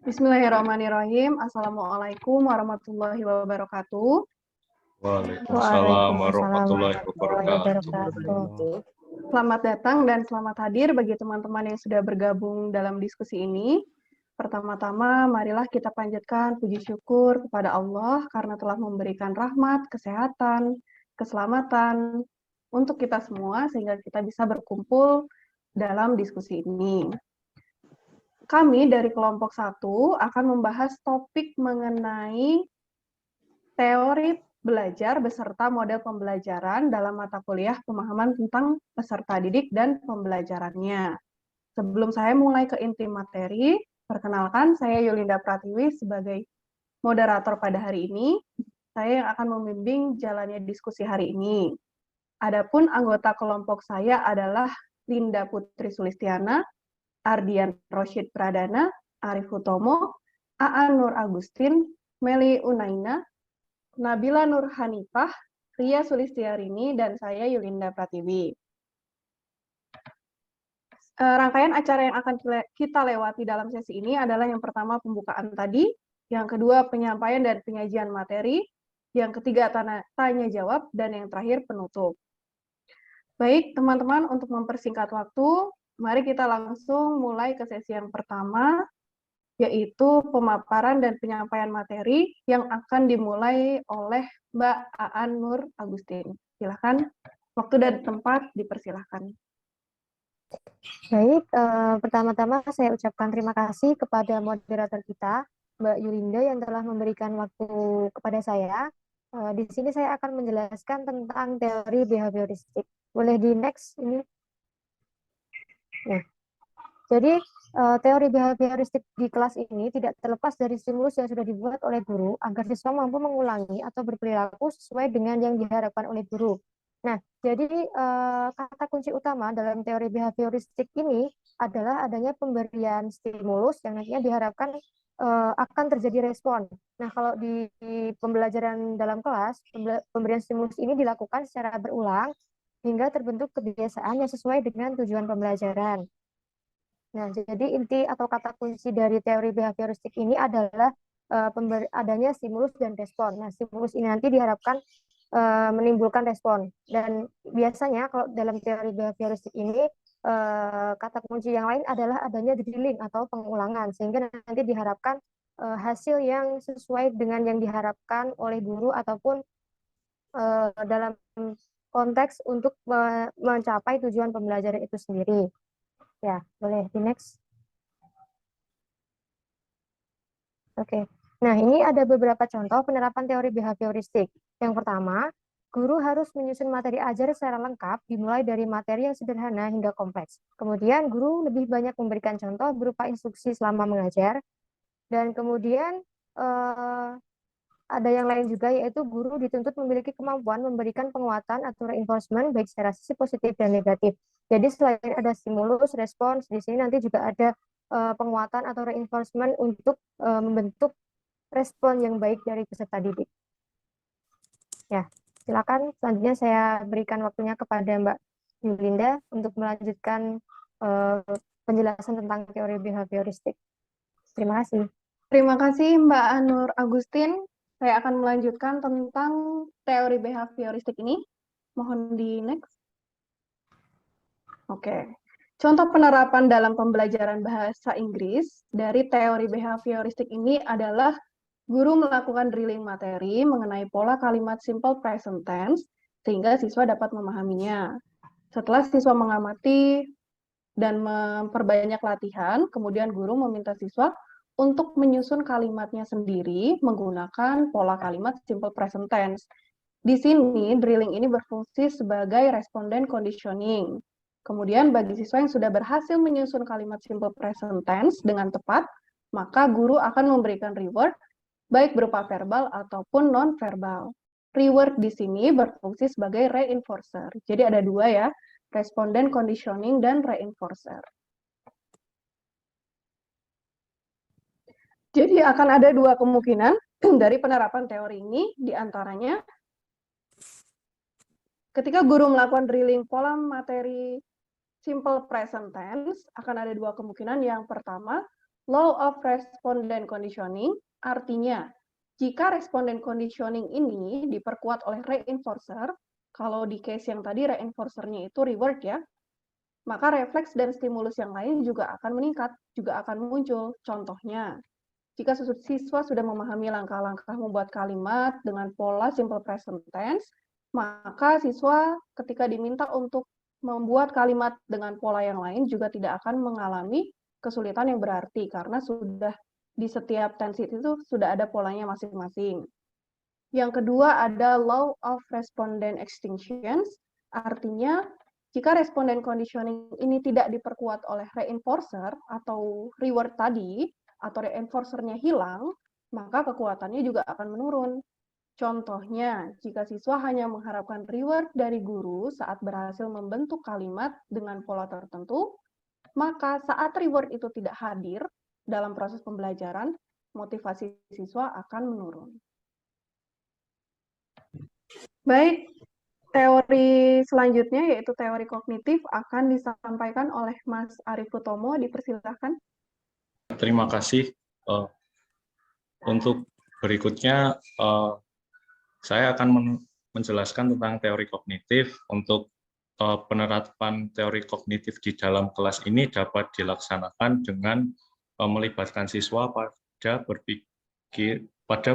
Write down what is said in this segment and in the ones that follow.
Bismillahirrahmanirrahim. Assalamualaikum warahmatullahi wabarakatuh. Waalaikumsalam warahmatullahi wabarakatuh. Selamat datang dan selamat hadir bagi teman-teman yang sudah bergabung dalam diskusi ini. Pertama-tama, marilah kita panjatkan puji syukur kepada Allah karena telah memberikan rahmat, kesehatan, keselamatan untuk kita semua sehingga kita bisa berkumpul dalam diskusi ini. Kami dari kelompok 1 akan membahas topik mengenai teori belajar beserta model pembelajaran dalam mata kuliah pemahaman tentang peserta didik dan pembelajarannya. Sebelum saya mulai ke inti materi, perkenalkan saya Yulinda Pratiwi sebagai moderator pada hari ini. Saya yang akan membimbing jalannya diskusi hari ini. Adapun anggota kelompok saya adalah Linda Putri Sulistiana, Ardian Rosyid Pradana, Arif Hutomo, Aan Nur Agustin, Meli Unaina, Nabila Nur Hanifah, Ria Sulistiarini, dan saya Yulinda Pratiwi. Rangkaian acara yang akan kita lewati dalam sesi ini adalah yang pertama pembukaan tadi, yang kedua penyampaian dan penyajian materi, yang ketiga tanya jawab, dan yang terakhir penutup. Baik, teman-teman, untuk mempersingkat waktu, mari kita langsung mulai ke sesi yang pertama, yaitu pemaparan dan penyampaian materi yang akan dimulai oleh Mbak Aan Nur Agustin. Silakan, waktu dan tempat dipersilahkan. Baik, pertama-tama saya ucapkan terima kasih kepada moderator kita, Mbak Yulinda, yang telah memberikan waktu kepada saya. Di sini saya akan menjelaskan tentang teori behavioristik. Boleh di next ini? Nah, jadi teori behavioristik di kelas ini tidak terlepas dari stimulus yang sudah dibuat oleh guru agar siswa mampu mengulangi atau berperilaku sesuai dengan yang diharapkan oleh guru. Nah, jadi kata kunci utama dalam teori behavioristik ini adalah adanya pemberian stimulus yang nantinya diharapkan akan terjadi respon. Nah, kalau di pembelajaran dalam kelas, pemberian stimulus ini dilakukan secara berulang hingga terbentuk kebiasaan yang sesuai dengan tujuan pembelajaran. Nah, jadi inti atau kata kunci dari teori behavioristik ini adalah adanya stimulus dan respon. Nah, stimulus ini nanti diharapkan menimbulkan respon. Dan biasanya kalau dalam teori behavioristik ini, kata kunci yang lain adalah adanya drilling atau pengulangan, sehingga nanti diharapkan hasil yang sesuai dengan yang diharapkan oleh guru ataupun dalam konteks untuk mencapai tujuan pembelajaran itu sendiri. Ya, boleh di next. Oke. Nah, ini ada beberapa contoh penerapan teori behavioristik. Yang pertama, guru harus menyusun materi ajar secara lengkap, dimulai dari materi yang sederhana hingga kompleks. Kemudian, guru lebih banyak memberikan contoh berupa instruksi selama mengajar. Dan kemudian, ada yang lain juga, yaitu guru dituntut memiliki kemampuan memberikan penguatan atau reinforcement baik secara sisi positif dan negatif. Jadi selain ada stimulus, respons, di sini nanti juga ada penguatan atau reinforcement untuk membentuk respon yang baik dari peserta didik. Ya, silakan selanjutnya saya berikan waktunya kepada Mbak Yulinda untuk melanjutkan penjelasan tentang teori behavioristik. Terima kasih. Terima kasih Mbak Anur Agustin. Saya akan melanjutkan tentang teori behavioristik ini. Mohon di next. Oke. Contoh penerapan dalam pembelajaran bahasa Inggris dari teori behavioristik ini adalah guru melakukan drilling materi mengenai pola kalimat simple present tense sehingga siswa dapat memahaminya. Setelah siswa mengamati dan memperbanyak latihan, kemudian guru meminta siswa untuk menyusun kalimatnya sendiri menggunakan pola kalimat simple present tense. Di sini, drilling ini berfungsi sebagai responden conditioning. Kemudian, bagi siswa yang sudah berhasil menyusun kalimat simple present tense dengan tepat, maka guru akan memberikan reward, baik berupa verbal ataupun non-verbal. Reward di sini berfungsi sebagai reinforcer. Jadi ada dua ya, responden conditioning dan reinforcer. Jadi akan ada dua kemungkinan dari penerapan teori ini, diantaranya ketika guru melakukan drilling pola materi simple present tense, akan ada dua kemungkinan. Yang pertama, Law of Respondent Conditioning artinya jika respondent conditioning ini diperkuat oleh reinforcer, kalau di case yang tadi reinforcernya itu reward ya, maka refleks dan stimulus yang lain juga akan meningkat, juga akan muncul. Contohnya, jika siswa sudah memahami langkah-langkah membuat kalimat dengan pola simple present tense, maka siswa ketika diminta untuk membuat kalimat dengan pola yang lain juga tidak akan mengalami kesulitan yang berarti, karena sudah di setiap tense itu sudah ada polanya masing-masing. Yang kedua ada law of respondent extinctions, artinya jika respondent conditioning ini tidak diperkuat oleh reinforcer atau reward tadi, atau reinforcernya hilang, maka kekuatannya juga akan menurun. Contohnya, jika siswa hanya mengharapkan reward dari guru saat berhasil membentuk kalimat dengan pola tertentu, maka saat reward itu tidak hadir dalam proses pembelajaran, motivasi siswa akan menurun. Baik, teori selanjutnya yaitu teori kognitif akan disampaikan oleh Mas Arief Utomo, dipersilahkan. Terima kasih. Untuk berikutnya, saya akan menjelaskan tentang teori kognitif. Untuk penerapan teori kognitif di dalam kelas ini dapat dilaksanakan dengan melibatkan siswa pada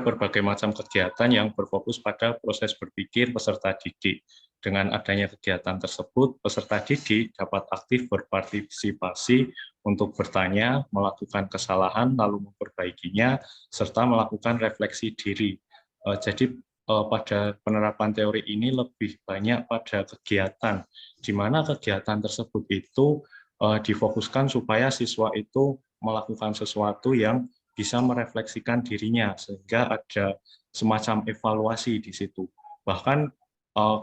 berbagai macam kegiatan yang berfokus pada proses berpikir peserta didik. Dengan adanya kegiatan tersebut, peserta didik dapat aktif berpartisipasi untuk bertanya, melakukan kesalahan, lalu memperbaikinya, serta melakukan refleksi diri. Jadi pada penerapan teori ini lebih banyak pada kegiatan, di mana kegiatan tersebut itu difokuskan supaya siswa itu melakukan sesuatu yang bisa merefleksikan dirinya, sehingga ada semacam evaluasi di situ. Bahkan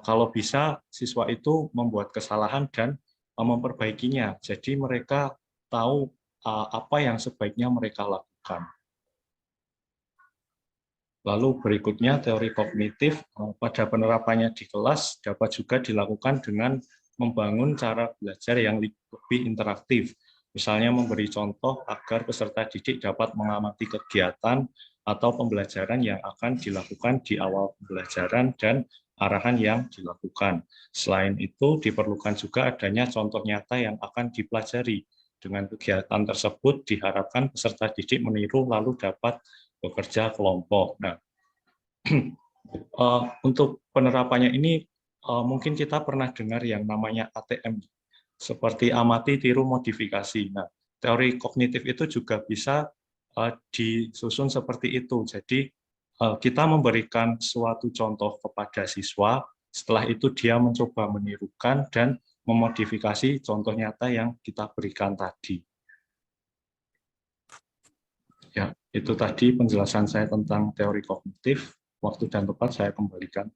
kalau bisa siswa itu membuat kesalahan dan memperbaikinya, jadi mereka tahu apa yang sebaiknya mereka lakukan. Lalu berikutnya teori kognitif pada penerapannya di kelas dapat juga dilakukan dengan membangun cara belajar yang lebih interaktif. Misalnya memberi contoh agar peserta didik dapat mengamati kegiatan atau pembelajaran yang akan dilakukan di awal pembelajaran dan arahan yang dilakukan. Selain itu, diperlukan juga adanya contoh nyata yang akan dipelajari. Dengan kegiatan tersebut, diharapkan peserta didik meniru lalu dapat bekerja kelompok. Nah, untuk penerapannya ini, mungkin kita pernah dengar yang namanya ATM, seperti amati, tiru, modifikasi. Nah, teori kognitif itu juga bisa disusun seperti itu. Jadi, kita memberikan suatu contoh kepada siswa, setelah itu dia mencoba menirukan dan memodifikasi contoh nyata yang kita berikan tadi. Ya, itu tadi penjelasan saya tentang teori kognitif. Waktu dan tempat saya kembalikan.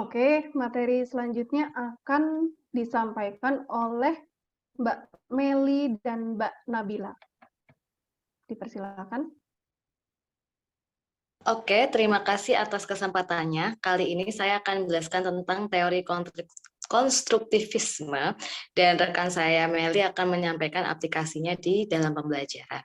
Oke, materi selanjutnya akan disampaikan oleh Mbak Meli dan Mbak Nabila. Dipersilakan. Oke, terima kasih atas kesempatannya. Kali ini saya akan menjelaskan tentang teori konstruktivisme, dan rekan saya Meli akan menyampaikan aplikasinya di dalam pembelajaran.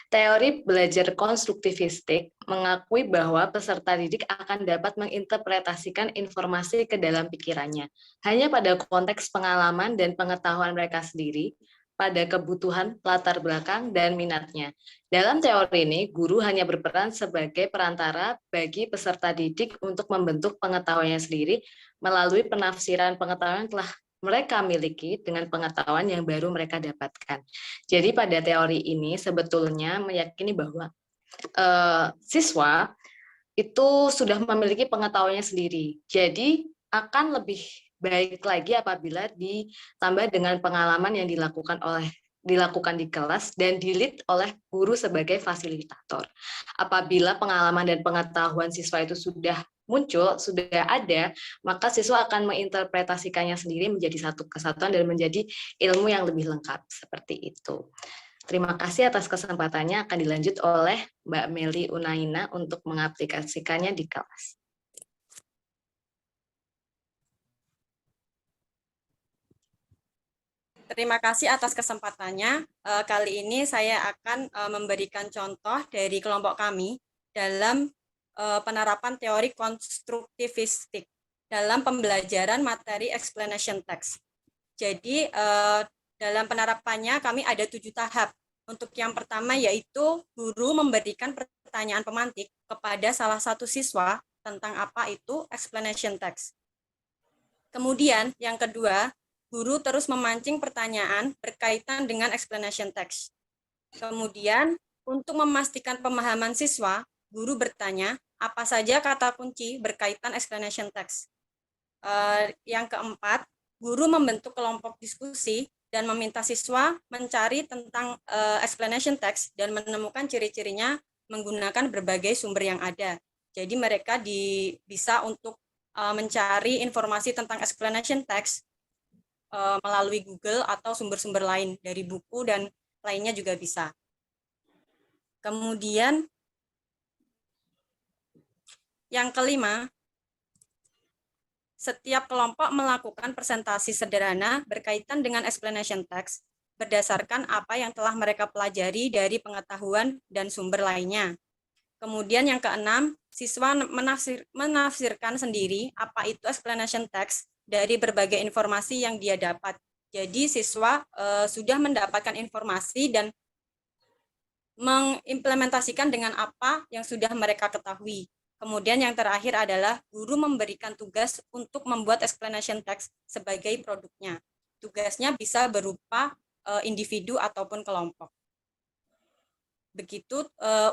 Teori belajar konstruktivistik mengakui bahwa peserta didik akan dapat menginterpretasikan informasi ke dalam pikirannya, hanya pada konteks pengalaman dan pengetahuan mereka sendiri, pada kebutuhan, latar belakang, dan minatnya. Dalam teori ini, guru hanya berperan sebagai perantara bagi peserta didik untuk membentuk pengetahuannya sendiri melalui penafsiran pengetahuan yang telah mereka miliki dengan pengetahuan yang baru mereka dapatkan. Jadi pada teori ini sebetulnya meyakini bahwa siswa itu sudah memiliki pengetahuannya sendiri. Jadi akan lebih baik lagi apabila ditambah dengan pengalaman yang dilakukan di kelas dan di-lead oleh guru sebagai fasilitator. Apabila pengalaman dan pengetahuan siswa itu sudah muncul, sudah ada, maka siswa akan menginterpretasikannya sendiri menjadi satu kesatuan dan menjadi ilmu yang lebih lengkap, seperti itu. Terima kasih atas kesempatannya. Akan dilanjut oleh Mbak Meli Unaina untuk mengaplikasikannya di kelas. Terima kasih atas kesempatannya. Kali ini saya akan memberikan contoh dari kelompok kami dalam penerapan teori konstruktivistik dalam pembelajaran materi explanation text. Jadi dalam penerapannya kami ada 7 tahap. Untuk yang pertama yaitu guru memberikan pertanyaan pemantik kepada salah satu siswa tentang apa itu explanation text. Kemudian yang kedua, guru terus memancing pertanyaan berkaitan dengan explanation text. Kemudian untuk memastikan pemahaman siswa, guru bertanya apa saja kata kunci berkaitan explanation text. Yang keempat, guru membentuk kelompok diskusi dan meminta siswa mencari tentang explanation text dan menemukan ciri-cirinya menggunakan berbagai sumber yang ada. Jadi mereka bisa untuk mencari informasi tentang explanation text melalui Google atau sumber-sumber lain dari buku dan lainnya juga bisa. Kemudian yang kelima, setiap kelompok melakukan presentasi sederhana berkaitan dengan explanation text berdasarkan apa yang telah mereka pelajari dari pengetahuan dan sumber lainnya. Kemudian yang keenam, siswa menafsirkan sendiri apa itu explanation text dari berbagai informasi yang dia dapat. Jadi siswa sudah mendapatkan informasi dan mengimplementasikan dengan apa yang sudah mereka ketahui. Kemudian yang terakhir adalah guru memberikan tugas untuk membuat explanation text sebagai produknya. Tugasnya bisa berupa individu ataupun kelompok. Begitu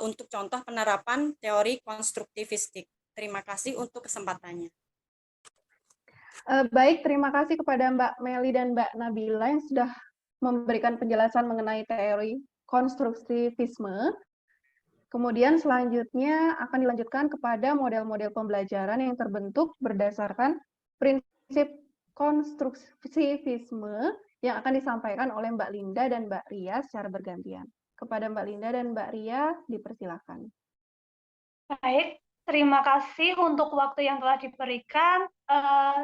untuk contoh penerapan teori konstruktivistik. Terima kasih untuk kesempatannya. Baik, terima kasih kepada Mbak Meli dan Mbak Nabila yang sudah memberikan penjelasan mengenai teori konstruktivisme. Kemudian selanjutnya akan dilanjutkan kepada model-model pembelajaran yang terbentuk berdasarkan prinsip konstruktivisme yang akan disampaikan oleh Mbak Linda dan Mbak Ria secara bergantian. Kepada Mbak Linda dan Mbak Ria, dipersilakan. Baik, terima kasih untuk waktu yang telah diberikan.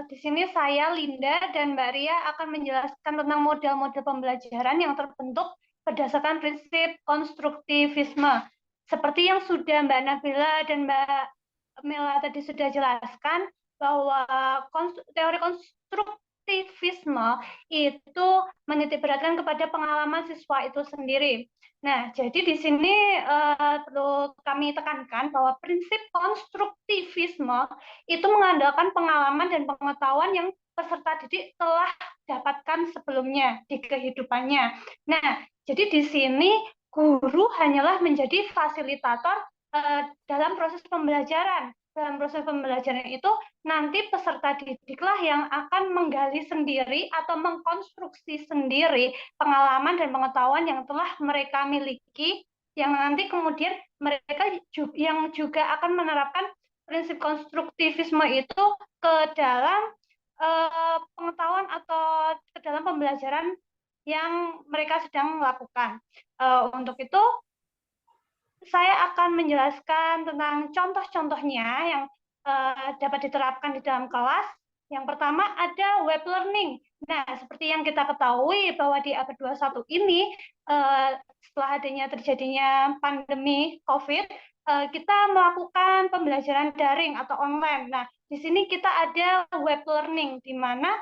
Di sini saya, Linda, dan Mbak Ria akan menjelaskan tentang model-model pembelajaran yang terbentuk berdasarkan prinsip konstruktivisme. Seperti yang sudah Mbak Nabila dan Mbak Mela tadi sudah jelaskan, bahwa teori konstruktivisme itu menitikberatkan kepada pengalaman siswa itu sendiri. Nah, jadi di sini perlu kami tekankan bahwa prinsip konstruktivisme itu mengandalkan pengalaman dan pengetahuan yang peserta didik telah dapatkan sebelumnya di kehidupannya. Nah, jadi di sini guru hanyalah menjadi fasilitator dalam proses pembelajaran. Dalam proses pembelajaran itu nanti peserta didiklah yang akan menggali sendiri atau mengkonstruksi sendiri pengalaman dan pengetahuan yang telah mereka miliki, yang nanti kemudian mereka yang juga akan menerapkan prinsip konstruktivisme itu ke dalam pengetahuan atau ke dalam pembelajaran yang mereka sedang lakukan. Untuk itu, saya akan menjelaskan tentang contoh-contohnya yang dapat diterapkan di dalam kelas. Yang pertama ada web learning. Nah, seperti yang kita ketahui bahwa di abad 21 ini, setelah terjadinya pandemi COVID, kita melakukan pembelajaran daring atau online. Nah, di sini kita ada web learning, di mana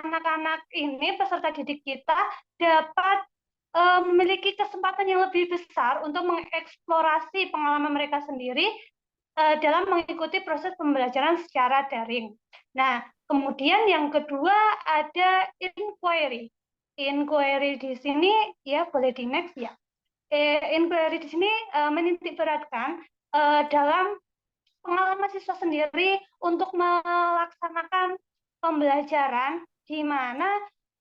anak-anak ini, peserta didik kita, dapat memiliki kesempatan yang lebih besar untuk mengeksplorasi pengalaman mereka sendiri dalam mengikuti proses pembelajaran secara daring. Nah, kemudian yang kedua ada inquiry. Inquiry di sini, ya boleh di next ya. Inquiry di sini menitikberatkan dalam pengalaman siswa sendiri untuk melaksanakan pembelajaran, di mana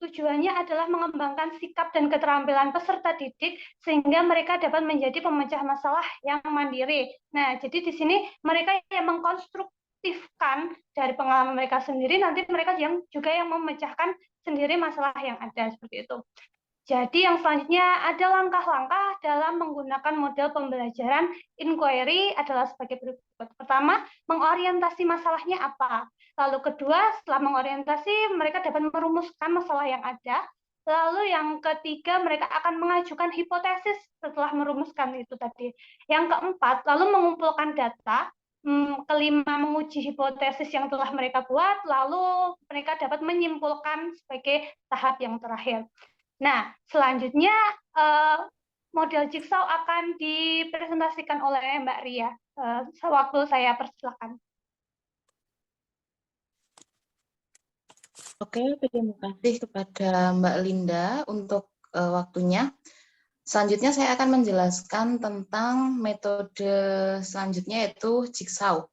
tujuannya adalah mengembangkan sikap dan keterampilan peserta didik sehingga mereka dapat menjadi pemecah masalah yang mandiri. Nah, jadi di sini mereka yang mengkonstruktifkan dari pengalaman mereka sendiri, nanti mereka juga yang memecahkan sendiri masalah yang ada, seperti itu. Jadi yang selanjutnya ada langkah-langkah dalam menggunakan model pembelajaran inquiry adalah sebagai berikut. Pertama, mengorientasi masalahnya apa. Lalu kedua, setelah mengorientasi, mereka dapat merumuskan masalah yang ada. Lalu yang ketiga, mereka akan mengajukan hipotesis setelah merumuskan itu tadi. Yang keempat, lalu mengumpulkan data. Kelima, menguji hipotesis yang telah mereka buat, lalu mereka dapat menyimpulkan sebagai tahap yang terakhir. Nah, selanjutnya model jigsaw akan dipresentasikan oleh Mbak Ria. Waktu saya persilakan. Oke, terima kasih kepada Mbak Linda untuk waktunya. Selanjutnya saya akan menjelaskan tentang metode selanjutnya, yaitu jigsaw.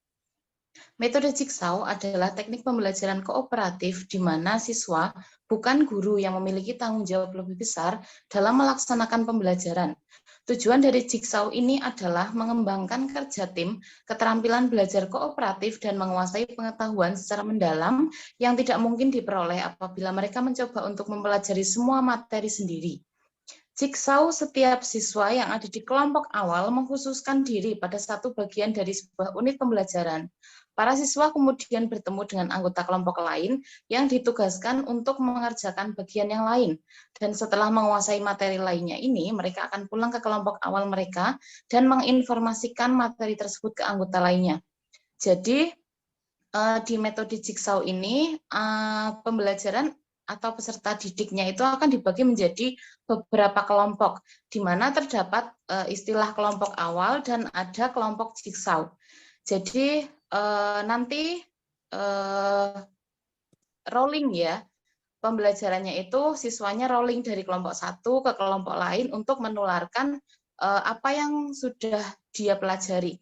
Metode jigsaw adalah teknik pembelajaran kooperatif di mana siswa bukan guru yang memiliki tanggung jawab lebih besar dalam melaksanakan pembelajaran. Tujuan dari jigsaw ini adalah mengembangkan kerja tim, keterampilan belajar kooperatif, dan menguasai pengetahuan secara mendalam yang tidak mungkin diperoleh apabila mereka mencoba untuk mempelajari semua materi sendiri. Jigsaw setiap siswa yang ada di kelompok awal mengkhususkan diri pada satu bagian dari sebuah unit pembelajaran. Para siswa kemudian bertemu dengan anggota kelompok lain yang ditugaskan untuk mengerjakan bagian yang lain. Dan setelah menguasai materi lainnya ini, mereka akan pulang ke kelompok awal mereka dan menginformasikan materi tersebut ke anggota lainnya. Jadi, di metode jigsaw ini, pembelajaran atau peserta didiknya itu akan dibagi menjadi beberapa kelompok, di mana terdapat istilah kelompok awal dan ada kelompok jigsaw. Jadi nanti rolling ya, pembelajarannya itu siswanya rolling dari kelompok satu ke kelompok lain untuk menularkan apa yang sudah dia pelajari.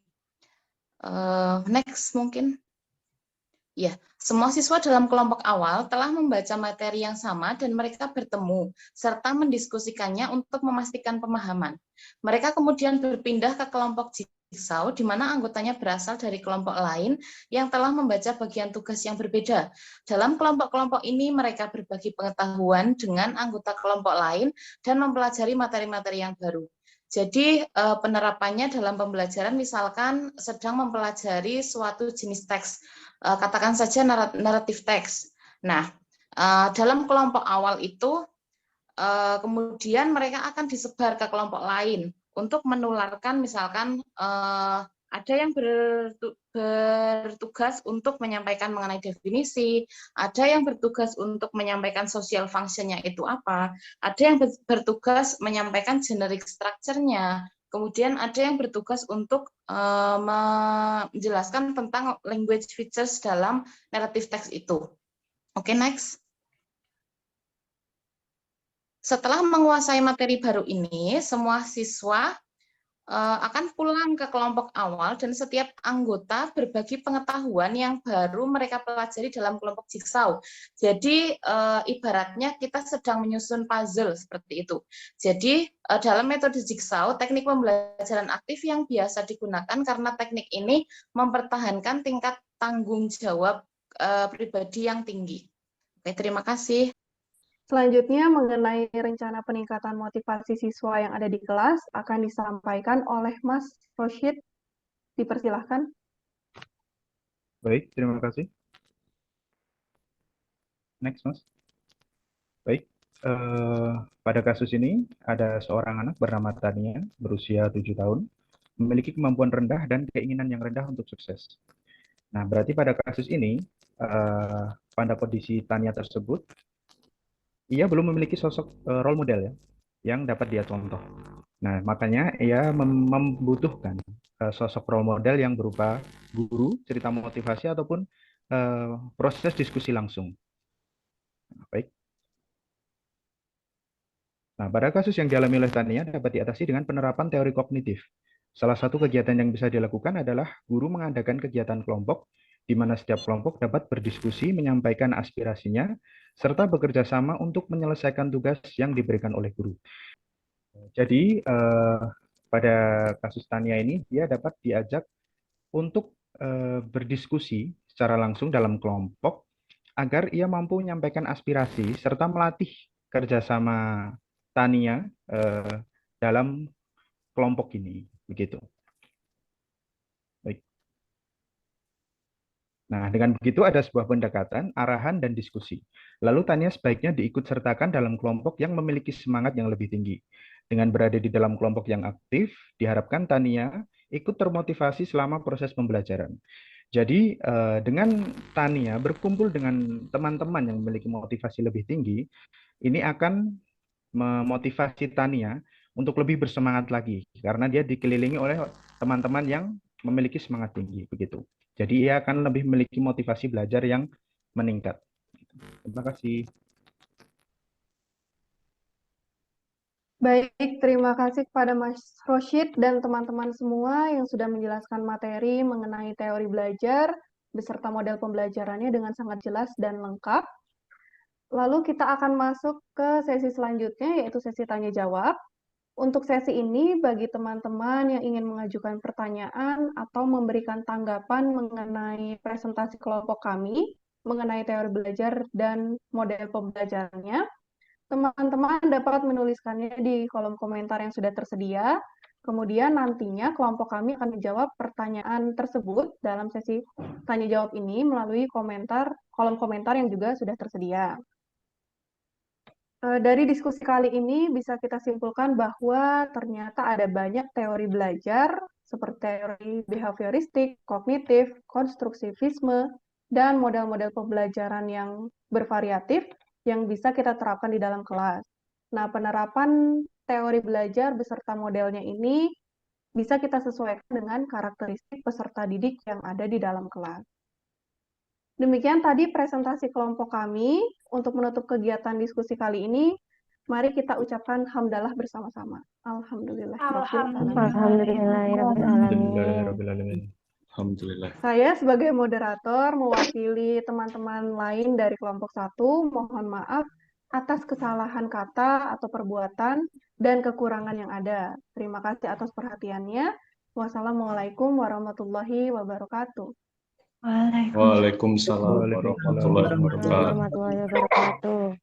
Next mungkin. Ya, semua siswa dalam kelompok awal telah membaca materi yang sama dan mereka bertemu, serta mendiskusikannya untuk memastikan pemahaman. Mereka kemudian berpindah ke kelompok jigsaw, di mana anggotanya berasal dari kelompok lain yang telah membaca bagian tugas yang berbeda. Dalam kelompok-kelompok ini, mereka berbagi pengetahuan dengan anggota kelompok lain dan mempelajari materi-materi yang baru. Jadi penerapannya dalam pembelajaran misalkan sedang mempelajari suatu jenis teks, katakan saja naratif teks. Nah, dalam kelompok awal itu kemudian mereka akan disebar ke kelompok lain untuk menularkan, misalkan ada yang bertugas untuk menyampaikan mengenai definisi, ada yang bertugas untuk menyampaikan social function-nya itu apa, ada yang bertugas menyampaikan generic structure-nya, kemudian ada yang bertugas untuk menjelaskan tentang language features dalam narrative text itu. Oke, next. Setelah menguasai materi baru ini, semua siswa akan pulang ke kelompok awal dan setiap anggota berbagi pengetahuan yang baru mereka pelajari dalam kelompok jigsaw. Jadi ibaratnya kita sedang menyusun puzzle seperti itu. Jadi dalam metode jigsaw, teknik pembelajaran aktif yang biasa digunakan karena teknik ini mempertahankan tingkat tanggung jawab pribadi yang tinggi. Oke, terima kasih. Selanjutnya, mengenai rencana peningkatan motivasi siswa yang ada di kelas akan disampaikan oleh Mas Roshid. Dipersilahkan. Baik, terima kasih. Next, Mas. Baik, pada kasus ini ada seorang anak bernama Tania, berusia 7 tahun, memiliki kemampuan rendah dan keinginan yang rendah untuk sukses. Nah, berarti pada kasus ini, pada kondisi Tania tersebut, ia belum memiliki sosok role model ya, yang dapat dia contoh. Nah, makanya ia membutuhkan sosok role model yang berupa guru, cerita motivasi, ataupun proses diskusi langsung. Baik. Nah, pada kasus yang dialami oleh Tania dapat diatasi dengan penerapan teori kognitif. Salah satu kegiatan yang bisa dilakukan adalah guru mengadakan kegiatan kelompok, di mana setiap kelompok dapat berdiskusi, menyampaikan aspirasinya, serta bekerja sama untuk menyelesaikan tugas yang diberikan oleh guru. Jadi, pada kasus Tania ini, dia dapat diajak untuk berdiskusi secara langsung dalam kelompok, agar ia mampu menyampaikan aspirasi, serta melatih kerjasama Tania dalam kelompok ini. Begitu. Baik. Nah, dengan begitu ada sebuah pendekatan, arahan, dan diskusi. Lalu Tania sebaiknya diikutsertakan dalam kelompok yang memiliki semangat yang lebih tinggi. Dengan berada di dalam kelompok yang aktif, diharapkan Tania ikut termotivasi selama proses pembelajaran. Jadi, dengan Tania berkumpul dengan teman-teman yang memiliki motivasi lebih tinggi, ini akan memotivasi Tania untuk lebih bersemangat lagi, karena dia dikelilingi oleh teman-teman yang memiliki semangat tinggi, begitu. Jadi ia akan lebih memiliki motivasi belajar yang meningkat. Terima kasih. Baik, terima kasih kepada Mas Roshid dan teman-teman semua yang sudah menjelaskan materi mengenai teori belajar beserta model pembelajarannya dengan sangat jelas dan lengkap. Lalu kita akan masuk ke sesi selanjutnya, yaitu sesi tanya-jawab. Untuk sesi ini, bagi teman-teman yang ingin mengajukan pertanyaan atau memberikan tanggapan mengenai presentasi kelompok kami, mengenai teori belajar dan model pembelajarannya, teman-teman dapat menuliskannya di kolom komentar yang sudah tersedia. Kemudian nantinya kelompok kami akan menjawab pertanyaan tersebut dalam sesi tanya-jawab ini melalui kolom komentar yang juga sudah tersedia. Dari diskusi kali ini bisa kita simpulkan bahwa ternyata ada banyak teori belajar seperti teori behavioristik, kognitif, konstruktivisme, dan model-model pembelajaran yang bervariatif yang bisa kita terapkan di dalam kelas. Nah, penerapan teori belajar beserta modelnya ini bisa kita sesuaikan dengan karakteristik peserta didik yang ada di dalam kelas. Demikian tadi presentasi kelompok kami. Untuk menutup kegiatan diskusi kali ini, mari kita ucapkan hamdalah bersama-sama. Alhamdulillah. Alhamdulillah. Saya sebagai moderator mewakili teman-teman lain dari kelompok 1, mohon maaf atas kesalahan kata atau perbuatan dan kekurangan yang ada. Terima kasih atas perhatiannya. Wassalamualaikum warahmatullahi wabarakatuh. Waalaikumsalam warahmatullahi wabarakatuh.